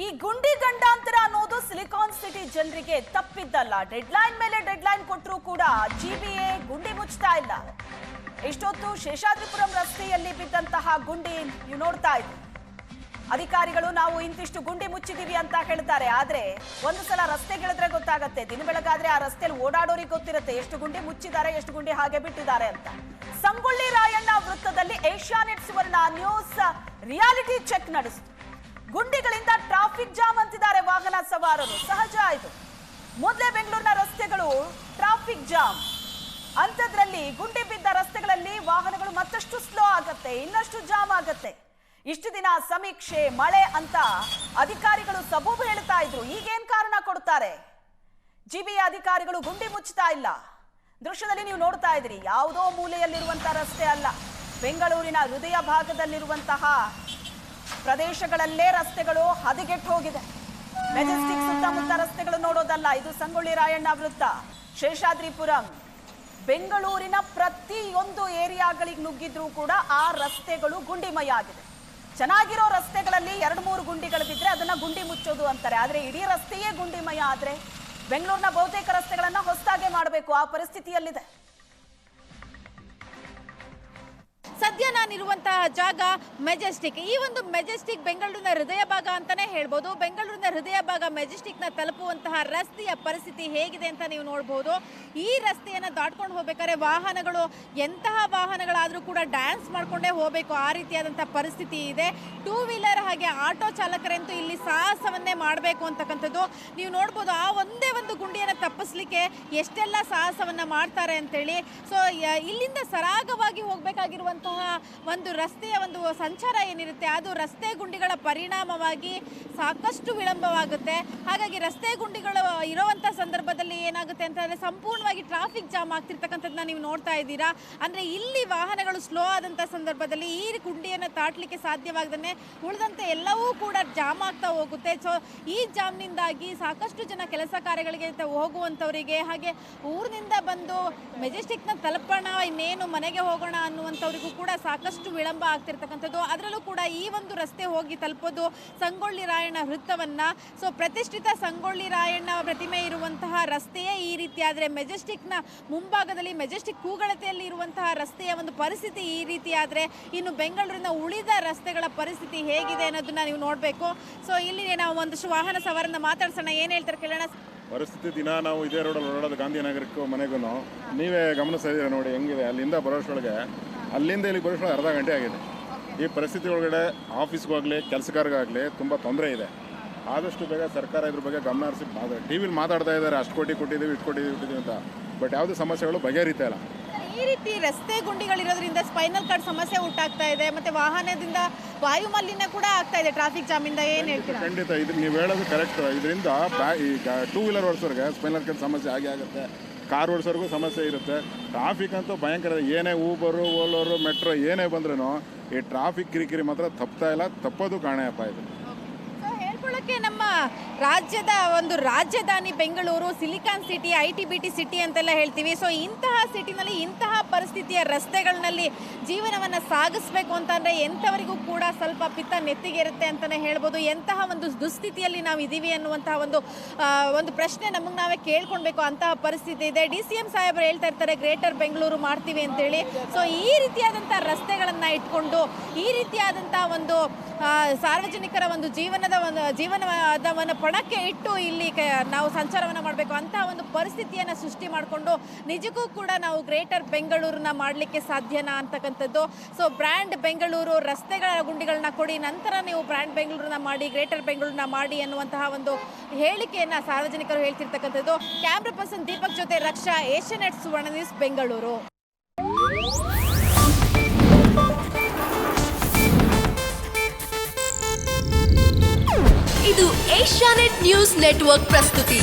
ಈ ಗುಂಡಿ ಗಂಡಾಂತರ ಅನ್ನೋದು ಸಿಲಿಕಾನ್ ಸಿಟಿ ಜನರಿಗೆ ತಪ್ಪಿದ್ದಲ್ಲ. ಡೆಡ್ಲೈನ್ ಮೇಲೆ ಡೆಡ್ಲೈನ್ ಕೊಟ್ಟರೂ ಕೂಡ ಜಿಬಿಎ ಗುಂಡಿ ಮುಚ್ಚುತ್ತಾ ಇಲ್ಲ. ಇಷ್ಟೊತ್ತು ಶೇಷಾದ್ರಿಪುರಂ ರಸ್ತೆಯಲ್ಲಿ ಬಿದ್ದಂತಹ ಗುಂಡಿ ನೀವು ನೋಡ್ತಾ ಇದ್ದೀವಿ. ಅಧಿಕಾರಿಗಳು ನಾವು ಇಂತಿಷ್ಟು ಗುಂಡಿ ಮುಚ್ಚಿದೀವಿ ಅಂತ ಹೇಳ್ತಾರೆ. ಆದ್ರೆ ಒಂದು ಸಲ ರಸ್ತೆಗಿಳಿದ್ರೆ ಗೊತ್ತಾಗತ್ತೆ. ದಿನ ಬೆಳಗಾದ್ರೆ ಆ ರಸ್ತೆಯಲ್ಲಿ ಓಡಾಡೋರಿಗೆ ಗೊತ್ತಿರುತ್ತೆ ಎಷ್ಟು ಗುಂಡಿ ಮುಚ್ಚಿದ್ದಾರೆ, ಎಷ್ಟು ಗುಂಡಿ ಹಾಗೆ ಬಿಟ್ಟಿದ್ದಾರೆ ಅಂತ. ಸಂಗೊಳ್ಳಿ ರಾಯಣ್ಣ ವೃತ್ತದಲ್ಲಿ ಏಷ್ಯಾನೆಟ್ ಸುವರ್ಣ ನ್ಯೂಸ್ ರಿಯಾಲಿಟಿ ಚೆಕ್ ನಡೆಸಿತು. ಗುಂಡಿಗಳಿಂದ ಟ್ರಾಫಿಕ್ ಜಾಮ್ ಅಂತಿದ್ದಾರೆ ವಾಹನ ಸವಾರರು. ಸಹಜ ಆಯಿತು, ಮೊದಲೇ ಬೆಂಗಳೂರಿನ ರಸ್ತೆಗಳು ಟ್ರಾಫಿಕ್ ಜಾಮ್ ಅಂಥದ್ರಲ್ಲಿ ಗುಂಡಿ ಬಿದ್ದ ರಸ್ತೆಗಳಲ್ಲಿ ವಾಹನಗಳು ಮತ್ತಷ್ಟು ಸ್ಲೋ ಆಗತ್ತೆ, ಇನ್ನಷ್ಟು ಜಾಮ್ ಆಗತ್ತೆ. ಇಷ್ಟು ದಿನ ಸಮೀಕ್ಷೆ, ಮಳೆ ಅಂತ ಅಧಿಕಾರಿಗಳು ಸಬೂಬು ಹೇಳ್ತಾ ಇದ್ರು. ಈಗೇನ್ ಕಾರಣ ಕೊಡ್ತಾರೆ? ಜಿಬಿಎ ಅಧಿಕಾರಿಗಳು ಗುಂಡಿ ಮುಚ್ಚುತ್ತಾ ಇಲ್ಲ. ದೃಶ್ಯದಲ್ಲಿ ನೀವು ನೋಡ್ತಾ ಇದ್ರಿ, ಯಾವುದೋ ಮೂಲೆಯಲ್ಲಿರುವಂತಹ ರಸ್ತೆ ಅಲ್ಲ, ಬೆಂಗಳೂರಿನ ಹೃದಯ ಭಾಗದಲ್ಲಿರುವಂತಹ ಪ್ರದೇಶಗಳಲ್ಲೇ ರಸ್ತೆಗಳು ಹದಗೆಟ್ಟು ಹೋಗಿದೆ. ಮೆಜೆಸ್ಟಿಕ್ ಸುತ್ತಮುತ್ತ ರಸ್ತೆಗಳು ನೋಡೋದಲ್ಲ, ಇದು ಸಂಗೊಳ್ಳಿ ರಾಯಣ್ಣ ವೃತ್ತ, ಶೇಷಾದ್ರಿಪುರಂ, ಬೆಂಗಳೂರಿನ ಪ್ರತಿಯೊಂದು ಏರಿಯಾಗಳಿಗೆ ನುಗ್ಗಿದ್ರೂ ಕೂಡ ಆ ರಸ್ತೆಗಳು ಗುಂಡಿಮಯ ಆಗಿದೆ. ಚೆನ್ನಾಗಿರೋ ರಸ್ತೆಗಳಲ್ಲಿ 2-3 ಗುಂಡಿಗಳು ಬಿದ್ದರೆ ಅದನ್ನ ಗುಂಡಿ ಮುಚ್ಚೋದು ಅಂತಾರೆ. ಆದರೆ ಇಡೀ ರಸ್ತೆಯೇ ಗುಂಡಿಮಯ ಆದರೆ ಬೆಂಗಳೂರಿನ ಬಹುತೇಕ ರಸ್ತೆಗಳನ್ನ ಹೊಸದಾಗೆ ಮಾಡಬೇಕು, ಆ ಪರಿಸ್ಥಿತಿಯಲ್ಲಿದೆ. ಸದ್ಯ ನಾನಿರುವಂತಹ ಜಾಗ ಮೆಜೆಸ್ಟಿಕ್. ಈ ಒಂದು ಮೆಜೆಸ್ಟಿಕ್ ಬೆಂಗಳೂರಿನ ಹೃದಯ ಭಾಗ ಅಂತಾನೆ ಹೇಳ್ಬೋದು. ಬೆಂಗಳೂರಿನ ಹೃದಯ ಭಾಗ ಮೆಜೆಸ್ಟಿಕ್ನ ತಲುಪುವಂತಹ ರಸ್ತೆಯ ಪರಿಸ್ಥಿತಿ ಹೇಗಿದೆ ಅಂತ ನೀವು ನೋಡ್ಬೋದು. ಈ ರಸ್ತೆಯನ್ನು ದಾಟ್ಕೊಂಡು ಹೋಗ್ಬೇಕಾದ್ರೆ ವಾಹನಗಳು ಎಂತಹ ವಾಹನಗಳಾದರೂ ಕೂಡ ಡ್ಯಾನ್ಸ್ ಮಾಡಿಕೊಂಡೇ ಹೋಗಬೇಕು, ಆ ರೀತಿಯಾದಂಥ ಪರಿಸ್ಥಿತಿ ಇದೆ. 2 ವೀಲರ್ ಹಾಗೆ ಆಟೋ ಚಾಲಕರಂತೂ ಇಲ್ಲಿ ಸಾಹಸವನ್ನೇ ಮಾಡಬೇಕು ಅಂತಕ್ಕಂಥದ್ದು ನೀವು ನೋಡ್ಬೋದು. ಆ ಒಂದೇ ಒಂದು ಗುಂಡಿಯನ್ನು ತಪ್ಪಿಸ್ಲಿಕ್ಕೆ ಎಷ್ಟೆಲ್ಲ ಸಾಹಸವನ್ನು ಮಾಡ್ತಾರೆ ಅಂತೇಳಿ. ಸೊ ಇಲ್ಲಿಂದ ಸರಾಗವಾಗಿ ಹೋಗಬೇಕಾಗಿರುವಂತಹ ಒಂದು ರಸ್ತೆಯ ಒಂದು ಸಂಚಾರ ಏನಿರುತ್ತೆ ಅದು ರಸ್ತೆ ಗುಂಡಿಗಳ ಪರಿಣಾಮವಾಗಿ ಸಾಕಷ್ಟು ವಿಳಂಬವಾಗುತ್ತೆ. ಹಾಗಾಗಿ ರಸ್ತೆ ಗುಂಡಿಗಳು ಇರುವಂಥ ಸಂದರ್ಭದಲ್ಲಿ ಏನಾಗುತ್ತೆ ಅಂತಂದರೆ ಸಂಪೂರ್ಣವಾಗಿ ಟ್ರಾಫಿಕ್ ಜಾಮ್ ಆಗ್ತಿರ್ತಕ್ಕಂಥದ್ದನ್ನ ನೀವು ನೋಡ್ತಾ ಇದ್ದೀರಾ. ಅಂದರೆ ಇಲ್ಲಿ ವಾಹನಗಳು ಸ್ಲೋ ಆದಂಥ ಸಂದರ್ಭದಲ್ಲಿ ಈ ಗುಂಡಿಯನ್ನು ದಾಟಲಿಕ್ಕೆ ಸಾಧ್ಯವಾಗದೇ ಉಳಿದಂತೆ ಎಲ್ಲವೂ ಕೂಡ ಜಾಮ್ ಆಗ್ತಾ ಹೋಗುತ್ತೆ. ಸೊ ಈ ಜಾಮ್ನಿಂದಾಗಿ ಸಾಕಷ್ಟು ಜನ ಕೆಲಸ ಕಾರ್ಯಗಳಿಗೆ ಹೋಗುವಂಥವರಿಗೆ, ಹಾಗೆ ಊರಿನಿಂದ ಬಂದು ಮೆಜೆಸ್ಟಿಕ್ನ ತಲುಪೋಣ, ಇನ್ನೇನು ಮನೆಗೆ ಹೋಗೋಣ ಅನ್ನುವಂಥವ್ರಿಗೂ ಕೂಡ ಸಾಕಷ್ಟು ವಿಳಂಬ ಆಗ್ತಿರ್ತಕ್ಕಂಥದ್ದು. ಅದರಲ್ಲೂ ಕೂಡ ಈ ಒಂದು ರಸ್ತೆ ಹೋಗಿ ತಲುಪೋದು ಸಂಗೊಳ್ಳಿ ರಾಯಣ್ಣ ವೃತ್ತವನ್ನು. ಸೊ ಪ್ರತಿಷ್ಠಿತ ಸಂಗೊಳ್ಳಿ ರಾಯಣ್ಣ ಪ್ರತಿಮೆ ಇರುವಂತಹ ರಸ್ತೆಯೇ ಈ ರೀತಿ ಆದರೆ ಮೆಜೆಸ್ಟಿಕ್ನ ಮುಂಭಾಗದಲ್ಲಿ ಮೆಜೆಸ್ಟಿಕ್ ಕೂಗಳತೆಯಲ್ಲಿ ಇರುವಂತಹ ರಸ್ತೆಯ ಒಂದು ಪರಿಸ್ಥಿತಿ ಈ ರೀತಿ ಆದರೆ ಇನ್ನು ಬೆಂಗಳೂರಿನ ಉಳಿದ ರಸ್ತೆಗಳ ಪರಿಸ್ಥಿತಿ ಹೇಗಿದೆ ಅನ್ನೋದನ್ನ ನೀವು ನೋಡಬೇಕು. ಸೊ ಇಲ್ಲಿ ನಾವು ಒಂದಷ್ಟು ವಾಹನ ಸವಾರನ್ನ ಮಾತಾಡ್ಸೋಣ, ಏನು ಹೇಳ್ತಾರೆ ಕೇಳೋಣ. ಪರಿಸ್ಥಿತಿ ದಿನ ನಾವು ಇದೇ ರೋಡಲ್ಲಿ ಓಡಾಡೋದು, ಗಾಂಧಿನಗರಕ್ಕೂ ಮನೆಗೂ ನೀವೇ ಗಮನಿಸ್ತಾ ನೋಡಿ ಹೆಂಗಿದೆ. ಅಲ್ಲಿಂದ ಬರೋಷ್ಟೊಳಗೆ, ಅಲ್ಲಿಂದ ಇಲ್ಲಿ ಬರೋಷ್ಟೊಳಗೆ ಅರ್ಧ ಗಂಟೆ ಆಗಿದೆ. ಈ ಪರಿಸ್ಥಿತಿ ಒಳಗಡೆ ಆಫೀಸ್ಗಾಗಲಿ ಕೆಲಸಗಾರಗಾಗಲಿ ತುಂಬ ತೊಂದರೆ ಇದೆ. ಆದಷ್ಟು ಬೇಗ ಸರ್ಕಾರ ಇದ್ರ ಬಗ್ಗೆ ಗಮನ ಹರಿಸಿ ಟಿ ವಿಲಿ ಮಾತಾಡ್ತಾ ಇದ್ದಾರೆ, ಅಷ್ಟು ಕೋಟಿ ಕೊಟ್ಟಿದ್ದೀವಿ, ಇಷ್ಟು ಕೊಟ್ಟಿದ್ದೀವಿ ಅಂತ. ಬಟ್ ಯಾವುದೇ ಸಮಸ್ಯೆಗಳು ಬಗೆಹರಿತಾ ಇಲ್ಲ. ಈ ರೀತಿ ರಸ್ತೆ ಗುಂಡಿಗಳಿರೋದ್ರಿಂದ ಸ್ಪೈನಲ್ ಕಾರ್ಡ್ ಸಮಸ್ಯೆ ಉಂಟಾಗ್ತಾ ಇದೆ, ಮತ್ತೆ ವಾಹನದಿಂದ ವಾಯು ಮಾಲಿನ್ಯ ಕೂಡ ಆಗ್ತಾ ಇದೆ ಟ್ರಾಫಿಕ್ ಜಾಮಿಂದ. ಏನು ಹೇಳ್ತೀರಾ? ಖಂಡಿತ ಇದು ನೀವು ಹೇಳೋದು ಕರೆಕ್ಟ್. ಇದರಿಂದ ಈಗ 2 ವೀಲರ್ ಓಡಿಸೋರಿಗೆ ಸ್ಪೈನಲ್ ಕಾರ್ಡ್ ಸಮಸ್ಯೆ ಆಗುತ್ತೆ, ಕಾರ್ ಓಡಿಸೋರ್ಗೂ ಸಮಸ್ಯೆ ಇರುತ್ತೆ. ಟ್ರಾಫಿಕ್ ಅಂತೂ ಭಯಂಕರ. ಏನೇ ಊಬರು, ಓಲೋರು, ಮೆಟ್ರೋ ಏನೇ ಬಂದ್ರೂ ಈ ಟ್ರಾಫಿಕ್ ಕಿರಿಕಿರಿ ಮಾತ್ರ ತಪ್ತಾ ಇಲ್ಲ, ತಪ್ಪೋದು ಕಾಣೆಯಪ್ಪ ಇದು. ಹೇಳ್ಕೊಳ್ಳೋಕ್ಕೆ ನಮ್ಮ ರಾಜ್ಯದ ಒಂದು ರಾಜಧಾನಿ Bengaluru, silicon city, ITBT city ಅಂತೆಲ್ಲ ಹೇಳ್ತೀವಿ. ಸೊ ಇಂತಹ ಸಿಟಿನಲ್ಲಿ ಇಂತಹ ಪರಿಸ್ಥಿತಿಯ ರಸ್ತೆಗಳಲ್ಲಿ ಜೀವನವನ್ನು ಸಾಗಿಸ್ಬೇಕು ಅಂತಂದರೆ ಎಂಥವರಿಗೂ ಕೂಡ ಸ್ವಲ್ಪ ಪಿತ್ತ ನೆತ್ತಿಗೇರುತ್ತೆ ಅಂತಲೇ ಹೇಳ್ಬೋದು. ಎಂತಹ ಒಂದು ದುಸ್ಥಿತಿಯಲ್ಲಿ ನಾವು ಇದ್ದೀವಿ ಅನ್ನುವಂತಹ ಒಂದು ಪ್ರಶ್ನೆ ನಮಗೆ ನಾವೇ ಕೇಳ್ಕೊಳ್ಬೇಕು, ಅಂತಹ ಪರಿಸ್ಥಿತಿ ಇದೆ. DCM ಸಾಹೇಬರು ಹೇಳ್ತಾ ಇರ್ತಾರೆ ಗ್ರೇಟರ್ ಬೆಂಗಳೂರು ಮಾಡ್ತೀವಿ ಅಂತೇಳಿ. ಸೊ ಈ ರೀತಿಯಾದಂಥ ರಸ್ತೆಗಳನ್ನು ಇಟ್ಕೊಂಡು ಈ ರೀತಿಯಾದಂಥ ಒಂದು ಸಾರ್ವಜನಿಕರ ಒಂದು ಜೀವನವನ್ನು ಪಣಕ್ಕೆ ಇಟ್ಟು ಇಲ್ಲಿ ನಾವು ಸಂಚಾರವನ್ನು ಮಾಡಬೇಕು ಅಂತಹ ಒಂದು ಪರಿಸ್ಥಿತಿಯನ್ನು ಸೃಷ್ಟಿ ಮಾಡಿಕೊಂಡು ನಿಜಕ್ಕೂ ಕೂಡ ನಾವು ಗ್ರೇಟರ್ ಬೆಂಗಳೂರನ್ನ ಮಾಡಲಿಕ್ಕೆ ಸಾಧ್ಯನಾ ಅಂತಕ್ಕಂಥದ್ದು. ಸೊ ಬ್ರ್ಯಾಂಡ್ ಬೆಂಗಳೂರು, ರಸ್ತೆಗಳ ಗುಂಡಿಗಳನ್ನ ಕೊಡಿ, ನಂತರ ನೀವು ಬ್ರ್ಯಾಂಡ್ ಬೆಂಗಳೂರನ್ನ ಮಾಡಿ, ಗ್ರೇಟರ್ ಬೆಂಗಳೂರನ್ನ ಮಾಡಿ ಅನ್ನುವಂತಹ ಒಂದು ಹೇಳಿಕೆಯನ್ನು ಸಾರ್ವಜನಿಕರು ಹೇಳ್ತಿರ್ತಕ್ಕಂಥದ್ದು. ಕ್ಯಾಮ್ರಾ ಪರ್ಸನ್ ದೀಪಕ್ ಜೊತೆ ರಕ್ಷಾ, ಏಷ್ಯಾನೆಟ್ ಸುವರ್ಣ ನ್ಯೂಸ್, ಬೆಂಗಳೂರು. ಇದು ಏಷ್ಯಾನೆಟ್ ನ್ಯೂಸ್ ನೆಟ್ವರ್ಕ್ ಪ್ರಸ್ತುತಿ.